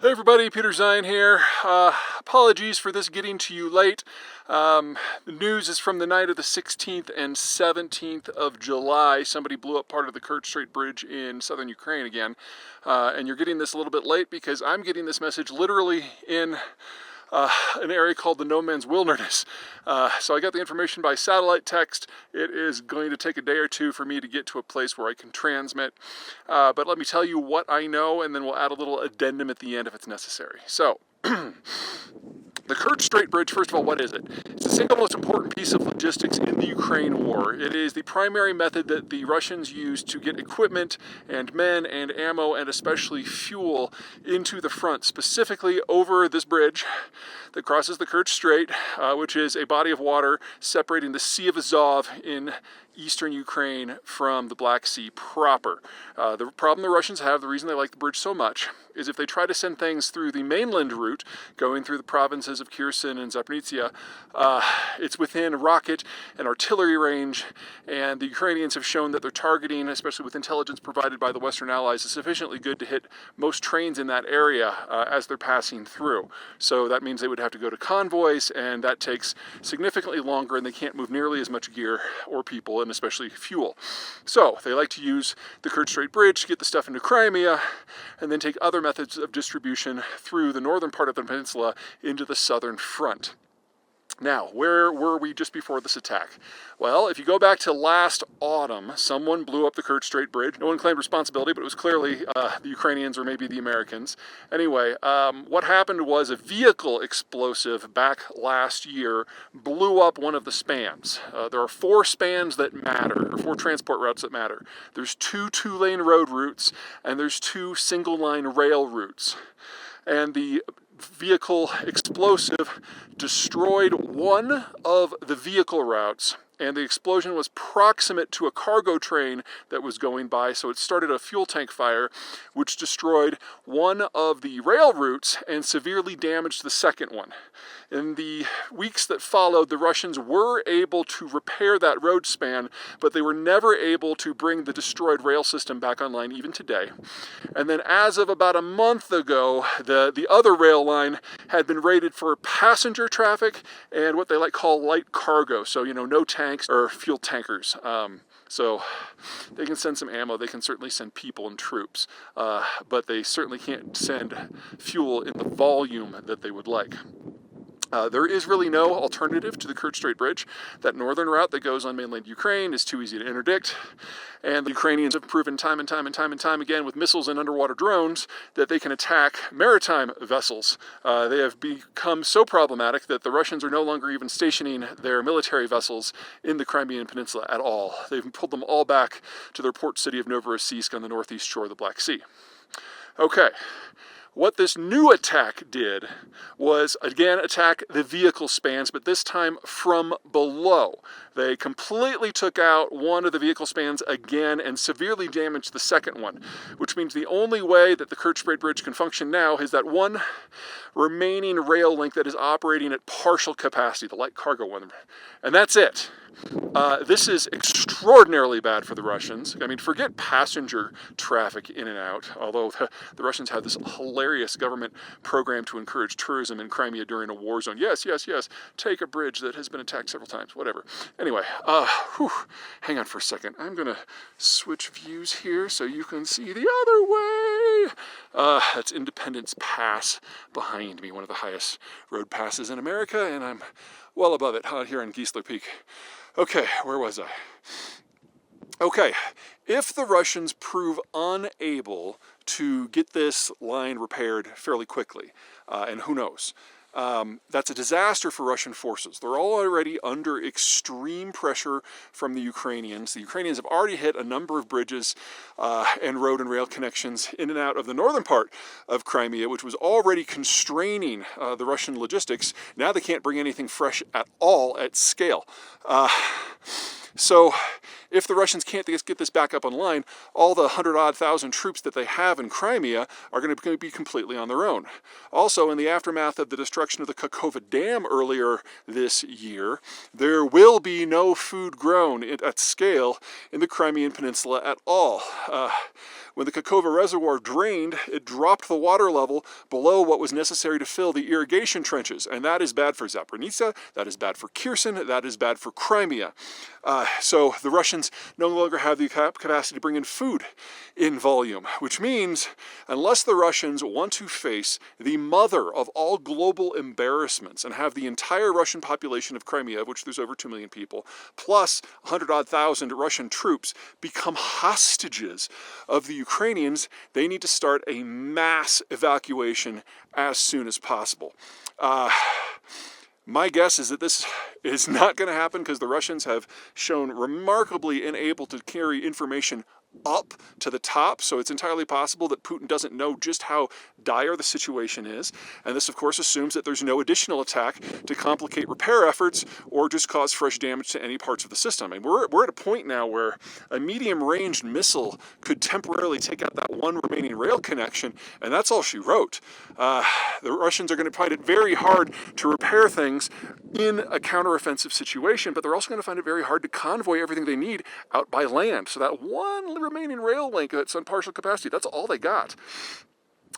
Hey everybody, Peter Zeihan here. Apologies for this getting to you late. The news is from the night of the 16th and 17th of July. Somebody blew up part of the Kerch Strait Bridge in southern Ukraine again. And you're getting this a little bit late because I'm getting this message literally in an area called the No Man's Wilderness. So I got the information by satellite text. It is going to take a day or two for me to get to a place where I can transmit. But let me tell you what I know, and then we'll add a little addendum at the end if it's necessary. So, the Kerch Strait Bridge, first of all, what is it? It's the single most important piece of logistics in the Ukraine war. It is the primary method that the Russians use to get equipment and men and ammo and especially fuel into the front, specifically over this bridge that crosses the Kerch Strait, which is a body of water separating the Sea of Azov in eastern Ukraine from the Black Sea proper. The problem the Russians have, the reason they like the bridge so much, is if they try to send things through the mainland route, going through the provinces of Kherson and Zaporizhzhia, it's within rocket and artillery range, and the Ukrainians have shown that their targeting, especially with intelligence provided by the Western Allies, is sufficiently good to hit most trains in that area as they're passing through. So that means they would have to go to convoys, and that takes significantly longer, and they can't move nearly as much gear or people, and especially fuel. So they like to use the Kerch Strait Bridge to get the stuff into Crimea, and then take other methods of distribution through the northern part of the peninsula into the southern front. Now, where were we just before this attack? Well, if you go back to last autumn, someone blew up the Kerch Strait Bridge. No one claimed responsibility, but it was clearly the Ukrainians or maybe the Americans. Anyway, what happened was a vehicle explosive back last year blew up one of the spans. There are 4 spans that matter, or 4 transport routes that matter. There's 2 two-lane road routes, and there's 2 single-line rail routes. And the vehicle explosive destroyed one of the vehicle routes, and the explosion was proximate to a cargo train that was going by, so it started a fuel tank fire, which destroyed one of the rail routes and severely damaged the second one. In the weeks that followed, the Russians were able to repair that road span, but they were never able to bring the destroyed rail system back online, even today. And then as of about a month ago, the other rail line had been rated for passenger traffic and what they call light cargo, so no tanks or fuel tankers. So they can send some ammo, they can certainly send people and troops, but they certainly can't send fuel in the volume that they would like. There is really no alternative to the Kerch Strait Bridge. That northern route that goes on mainland Ukraine is too easy to interdict, and the Ukrainians have proven time and time again with missiles and underwater drones that they can attack maritime vessels. They have become so problematic that the Russians are no longer even stationing their military vessels in the Crimean Peninsula at all. They've pulled them all back to their port city of Novorossiysk on the northeast shore of the Black Sea. Okay. What this new attack did was, again, attack the vehicle spans, but this time from below. They completely took out one of the vehicle spans again and severely damaged the second one, which means the only way that the Kerch Strait Bridge can function now is that one remaining rail link that is operating at partial capacity, the light cargo one, and that's it. This is extraordinarily bad for the Russians. I mean, forget passenger traffic in and out, although the Russians have this hilarious government program to encourage tourism in Crimea during a war zone. Yes, take a bridge that has been attacked several times, whatever. Anyway, hang on for a second. I'm going to switch views here so you can see the other way. That's Independence Pass behind me, one of the highest road passes in America, and I'm well above it here on Geisler Peak. Okay, where was I? Okay, if the Russians prove unable to get this line repaired fairly quickly, and who knows, that's a disaster for Russian forces. They're already under extreme pressure from the Ukrainians. The Ukrainians have already hit a number of bridges and road and rail connections in and out of the northern part of Crimea, which was already constraining the Russian logistics. Now they can't bring anything fresh at all at scale. So if the Russians can't get this back up online, all the 100-odd thousand troops that they have in Crimea are going to be completely on their own. Also, in the aftermath of the destruction of the Kakhovka Dam earlier this year, there will be no food grown at scale in the Crimean Peninsula at all. when the Kakova Reservoir drained, it dropped the water level below what was necessary to fill the irrigation trenches, and that is bad for Zaporizhzhia, that is bad for Kherson, that is bad for Crimea. So the Russians no longer have the capacity to bring in food in volume, which means unless the Russians want to face the mother of all global embarrassments and have the entire Russian population of Crimea, of which there's over 2 million people, plus 100-odd thousand Russian troops, become hostages of the Ukrainians, they need to start a mass evacuation as soon as possible. My guess is that this is not going to happen because the Russians have shown remarkably unable to carry information up to the top, so it's entirely possible that Putin doesn't know just how dire the situation is, and this of course assumes that there's no additional attack to complicate repair efforts or just cause fresh damage to any parts of the system. And we're at a point now where a medium-ranged missile could temporarily take out that one remaining rail connection, and that's all she wrote. The Russians are going to find it very hard to repair things in a counteroffensive situation, but they're also going to find it very hard to convoy everything they need out by land. So that one remaining rail link that's on partial capacity, that's all they got.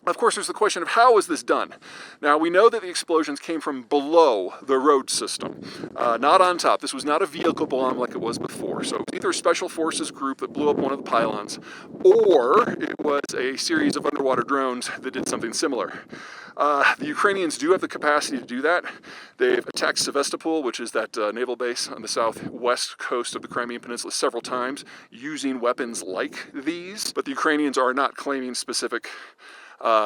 Of course, there's the question of how was this done? Now, we know that the explosions came from below the road system, not on top. This was not a vehicle bomb like it was before. So it was either a special forces group that blew up one of the pylons, or it was a series of underwater drones that did something similar. The Ukrainians do have the capacity to do that. They've attacked Sevastopol, which is that naval base on the southwest coast of the Crimean Peninsula, several times using weapons like these. But the Ukrainians are not claiming specific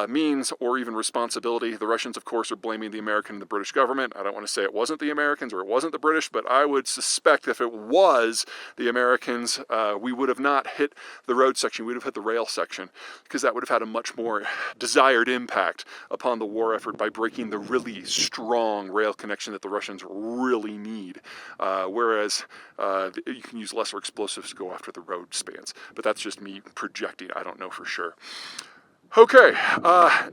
means or even responsibility. The Russians, of course, are blaming the American and the British government. I don't want to say it wasn't the Americans or it wasn't the British, but I would suspect if it was the Americans, we would have not hit the road section, we would have hit the rail section, because that would have had a much more desired impact upon the war effort by breaking the really strong rail connection that the Russians really need. Whereas you can use lesser explosives to go after the road spans. But that's just me projecting. I don't know for sure. Okay,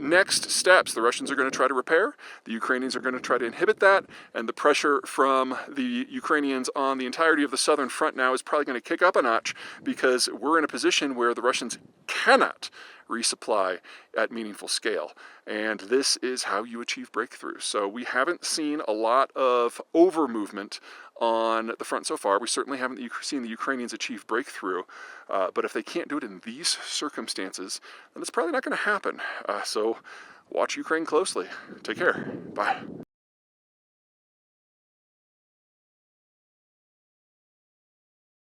next steps. The Russians are going to try to repair. The Ukrainians are going to try to inhibit that. And the pressure from the Ukrainians on the entirety of the southern front now is probably going to kick up a notch because we're in a position where the Russians cannot resupply at meaningful scale. And this is how you achieve breakthroughs. So we haven't seen a lot of over-movement on the front so far. We certainly haven't seen the Ukrainians achieve breakthrough. But if they can't do it in these circumstances, then it's probably not going to happen. So watch Ukraine closely. Take care. Bye.